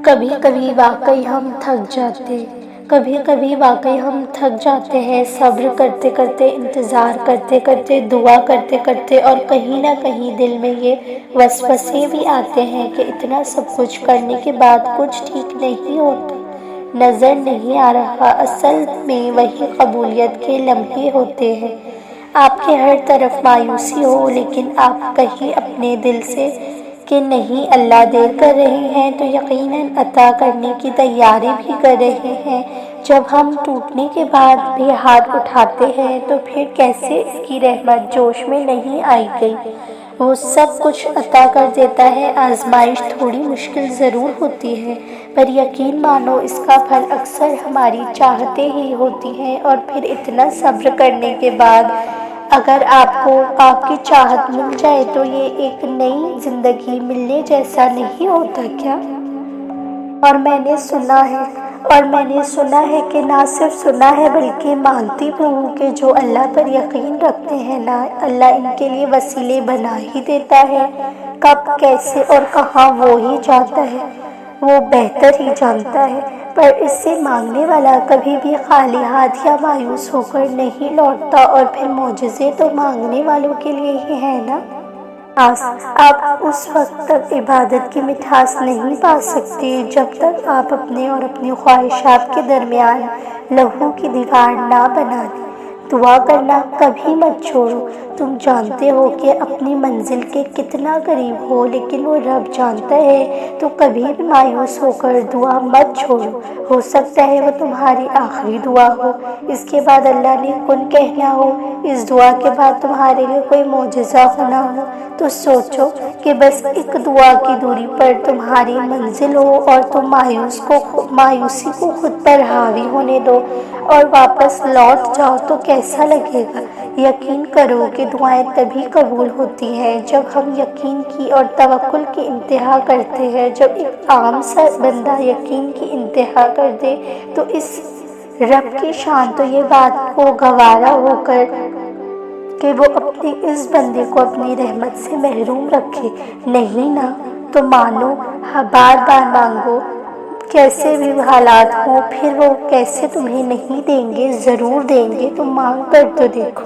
کبھی کبھی واقعی ہم تھک جاتے ہیں، صبر کرتے کرتے، انتظار کرتے کرتے، دعا کرتے کرتے، اور کہیں نہ کہیں دل میں یہ وسوسے بھی آتے ہیں کہ اتنا سب کچھ کرنے کے بعد کچھ ٹھیک نہیں ہوتا، نظر نہیں آ رہا۔ اصل میں وہی قبولیت کے لمحے ہوتے ہیں۔ آپ کے ہر طرف مایوسی ہو، لیکن آپ کہیں اپنے دل سے کہ نہیں، اللہ دیر کر رہے ہیں، تو یقیناً عطا کرنے کی تیاری بھی کر رہے ہیں۔ جب ہم ٹوٹنے کے بعد بھی ہاتھ اٹھاتے ہیں تو پھر کیسے اس کی رحمت جوش میں نہیں آئی گئی؟ وہ سب کچھ عطا کر دیتا ہے۔ آزمائش تھوڑی مشکل ضرور ہوتی ہے، پر یقین مانو اس کا پھل اکثر ہماری چاہتے ہی ہوتی ہیں، اور پھر اتنا صبر کرنے کے بعد اگر آپ کو آپ کی چاہت مل جائے تو یہ ایک نئی زندگی ملنے جیسا نہیں ہوتا کیا؟ اور میں نے سنا ہے کہ نہ صرف سنا ہے بلکہ مانتی بھی ہوں کہ جو اللہ پر یقین رکھتے ہیں نا، اللہ ان کے لیے وسیلے بنا ہی دیتا ہے۔ کب، کیسے اور کہاں وہ ہی جانتا ہے، وہ بہتر ہی جانتا ہے، پر اس سے مانگنے والا کبھی بھی خالی ہاتھ یا مایوس ہو کر نہیں لوٹتا، اور پھر معجزے تو مانگنے والوں کے لیے ہی ہے نا۔ آپ اس وقت تک عبادت کی مٹھاس نہیں پا سکتے جب تک آپ اپنے اور اپنی خواہشات کے درمیان لہو کی دیوار نہ بنا لیں۔ دعا کرنا کبھی مت چھوڑو۔ تم جانتے ہو کہ اپنی منزل کے کتنا قریب ہو، لیکن وہ رب جانتا ہے، تو کبھی بھی مایوس ہو کر دعا مت چھوڑو۔ ہو سکتا ہے وہ تمہاری آخری دعا ہو، اس کے بعد اللہ نے کن کہنا ہو، اس دعا کے بعد تمہارے لیے کوئی معجزہ ہونا ہو، تو سوچو کہ بس ایک دعا کی دوری پر تمہاری منزل ہو، اور تم مایوسی کو خود پر حاوی ہونے دو اور واپس لوٹ جاؤ تو کیسا لگے گا؟ یقین کرو کہ دعائیں تبھی قبول ہوتی ہیں جب ہم یقین کی اور توکل کی انتہا کرتے ہیں۔ جب ایک عام سا بندہ یقین کی انتہا کر دے تو اس رب کی شان تو یہ بات کو گوارا ہو کر کہ وہ اپنے اس بندے کو اپنی رحمت سے محروم رکھے۔ نہیں نا، تو مانو، بار بار مانگو، کیسے بھی حالات ہوں، پھر وہ کیسے تمہیں نہیں دیں گے، ضرور دیں گے۔ تم مانگ کر تو دیکھو۔